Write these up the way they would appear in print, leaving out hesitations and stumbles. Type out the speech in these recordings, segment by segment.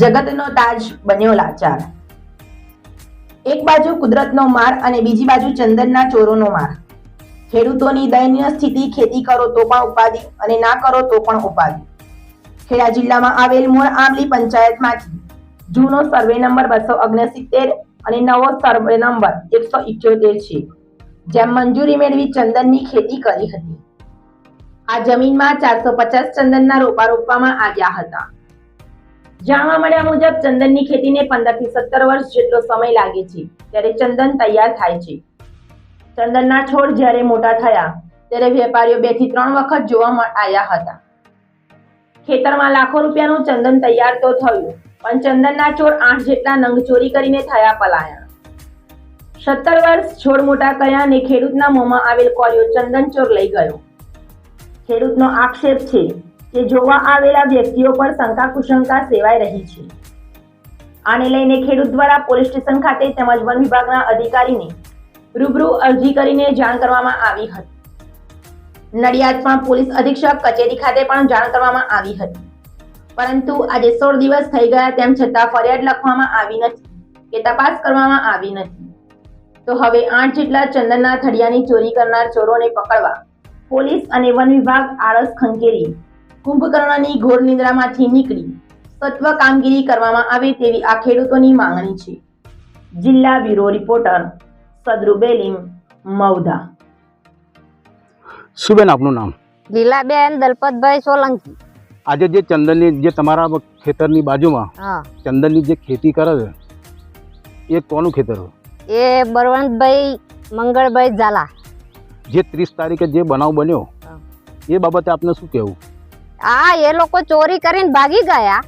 જગતનો તાજ બન્યો લાચાર। એક બાજુ કુદરતનો માર અને બીજી બાજુ ચંદનના ચોરોનો માર। ખેડૂતોની દયનીય સ્થિતિ, ખેતી કરો તો પણ ઉપાધિ અને ના કરો તો પણ ઉપાધિ। ખેડા જિલ્લામાં આવેલ મૂળ આંબલી પંચાયતમાંથી જૂનો સર્વે નંબર 269 અને નવો સર્વે નંબર 178 છે, જેમ મંજૂરી મેળવી ચંદનની ખેતી કરી હતી। આ જમીનમાં 450 ચંદનના રોપા રોપવામાં આવ્યા હતા। જાણવા મળ્યા મુજબ ચંદનની ખેતીને 15 થી 17 વર્ષ જેટલો સમય લાગે છે, ત્યારે ચંદન તૈયાર થાય છે। ચંદનના છોડ જ્યારે મોટા થયા ત્યારે વેપારીઓ 2 થી 3 વખત જોવા આવ્યા હતા। ખેતરમાં લાખો રૂપિયાનું ચંદન તૈયાર તો થયું, પણ ચંદનના છોડ 8 જેટલા નંગ ચોરી કરીને થયા પલાયન। 17 વર્ષ છોડ મોટા કર્યા અને ખેડૂતના મોંમાં આવેલ કોળિયો ચંદન ચોર લઈ ગયો। ખેડૂતનો આક્ષેપ છે કે જોવા આવેલા વ્યક્તિઓ પર શંકા કુશંકા સેવાઈ રહી છે। આને લઈને ખેડૂત દ્વારા પોલીસ સ્ટેશન ખાતે તેમજ વન વિભાગના અધિકારીને રૂબરૂ અરજી કરીને જાણ કરવામાં આવી હતી। નડિયાદમાં પોલીસ અધિક્ષક કચેરી ખાતે પણ જાણ કરવામાં આવી હતી, પરંતુ આજે 16 દિવસ થઈ ગયા તેમ છતાં ફરિયાદ લખવામાં આવી નથી કે તપાસ કરવામાં આવી નથી। તો હવે 8 જેટલા ચંદનના થળિયાની ચોરી કરનાર ચોરોને પકડવા પોલીસ અને વન વિભાગ આળસ ખંખેરી કુંભકર્ણની ઘોર નિદ્રામાંથી નીકળી સત્વ કામગીરી કરવામાં આવે તેવી આ ખેડૂતોની માંગણી છે। જિલ્લા બ્યુરો રિપોર્ટર સદરુ બેલીમ, મૌધા। શું બેન આપનું નામ? લીલાબેન દલપતભાઈ સોલંકી। આજે જે ચંદનની જે તમારા ખેતરની બાજુમાં ચંદનની જે ખેતી કરે છે એ કોનું ખેતર છે? એ બળવંતભાઈ મંગળભાઈ ઝાલા। જે 30 તારીખે જે બનાવ બન્યો એ બાબતે આપને શું કહેવું? એ લોકો ચોરી કરીને ભાગી ગયા।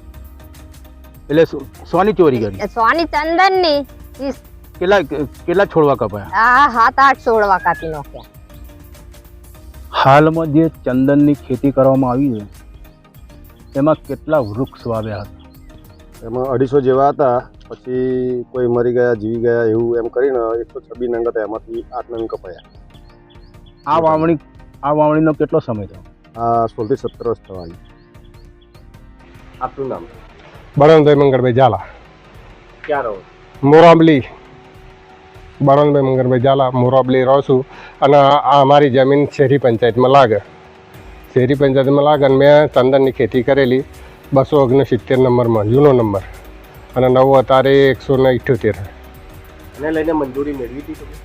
એટલે સોની ચોરી કરી? સોની ચંદનની। કેટલા છોડવા કપાયા? 7-8 છોડવા કાપી નાખ્યા। હાલમાં જે ચંદનની ખેતી કરવામાં આવી છે એમાં કેટલા વૃક્ષ વાવ્યા હતા? એમાં 250 જેવા હતા, પછી કોઈ મરી ગયા, જીવી ગયા, એવું એમ કરીને 126 નંગ હતા, એમાંથી 8 નંગ કપાયા। આ વાવણીનો કેટલો સમય થયો? આ 16 થી 17 વર્ષ થવાની। આપનું નામ? બળવંતભાઈ મંગળભાઈ ઝાલા। ક્યાં રહો? મોરાબલી। બળવંતભાઈ મંગળભાઈ ઝાલા, મોરાબલી રહું છું। અને આ અમારી જમીન શહેરી પંચાયતમાં લાગે। શહેરી પંચાયતમાં લાગે અને મેં ચંદનની ખેતી કરેલી 269 નંબરમાં, જૂનો નંબર, અને નવો અત્યારે 178। એને લઈને મંજૂરી મેળવી હતી તમે?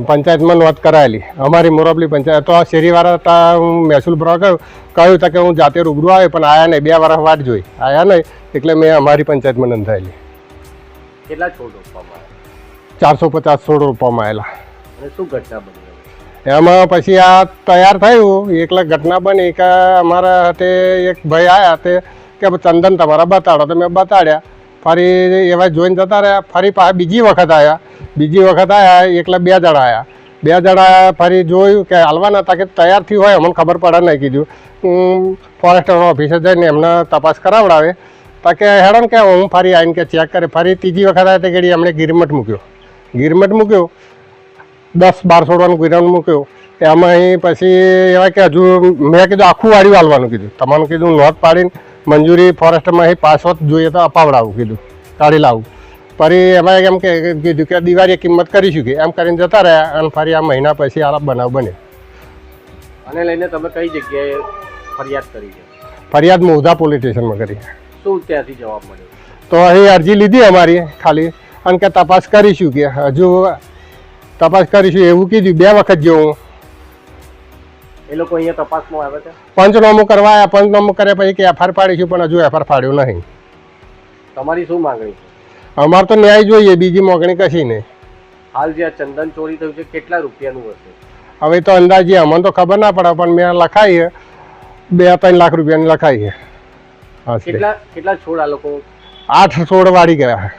પંચાયતમાં નોંધ કરાયેલી અમારી મોરાબલી પંચાયત। તો આ શેરીવાળા હતા, હું મહેસૂલ ભરવા કહ્યું કે હું જાતે રૂબરૂ આવે, પણ આવ્યા નહીં, 2 વર્ષ વાટ જોઈ, આવ્યા નહીં, એટલે મેં અમારી પંચાયતમાં નોંધાયેલી। કેટલા છોડ રોપવામાં આવ્યા? 450 છોડ રોપવામાં આવેલા। અને શું ઘટના બની? એમાં પછી આ તૈયાર થયું, એટલે ઘટના બની કે અમારા હાથે એક ભાઈ આવ્યા તે કે ચંદન તમારા બતાડો, તો મેં બતાડ્યા। ફરી એવા જોઈને જતા રહ્યા, ફરી પાછા બીજી વખત આવ્યા, એકલા 2 જણા આવ્યા। 2 જણા ફરી જોયું કે હાલવાના હતા, કે તૈયાર થયું હોય અમને ખબર પડે નહીં, કીધું ફોરેસ્ટર ઓફિસે જઈને એમને તપાસ કરાવડાવે, તો કે હેડન કે હું ફરી આવીને કે ચેક કરે। ફરી ત્રીજી વખત આવ્યા તે ઘડી એમણે ગિરમટ મૂક્યો, 10-12 છોડવાનું ગિરમટ મૂક્યો। એમાં અહીં પછી એવા કે હજુ મેં કીધું આખું વાળ્યું હાલવાનું કીધું, તમારું કીધું નોંધ પાડીને મંજૂરી ફોરેસ્ટમાં અહીં પાછો જોઈએ તો અપાવડાવું કીધું, કાઢી લાવું। ફરી એમાં એમ કે કીધું કે દિવાળીએ કિંમત કરીશું કે એમ કરીને જતા રહ્યા, અને ફરી આ મહિના પછી આ બનાવ બન્યો। આને લઈને તમે કઈ જગ્યાએ ફરિયાદ કરી છે? ફરિયાદ મૌધા પોલીસ સ્ટેશનમાં કરી। શું ત્યાંથી જવાબ મળ્યો? તો અહીં અરજી લીધી અમારી ખાલી, અને કે તપાસ કરીશું, કે હજુ તપાસ કરીશું એવું કીધું। 2 વખત જેવું એ લોકો અહીંયા તપાસમાં આવ્યા હતા? પંચનામું કરવા આવ્યા, પંચનામું કર્યા પછી કે FR પાડીશું, પણ હજુ FR પાડ્યું નહીં। તમારી શું માંગણી છે? અમારે તો ન્યાય જોઈએ, બીજી મોગણી કશી નહીં। હાલ જે આ ચંદન ચોરી થયું છે કેટલા રૂપિયાનું હશે? હવે તો અંદાજે અમને તો ખબર ના પડે, પણ મેં લખાઈ 2-3 લાખ રૂપિયાની લખાઈ છે। કેટલા છોડ આ લોકો? 8 છોડ વાળી ગયા।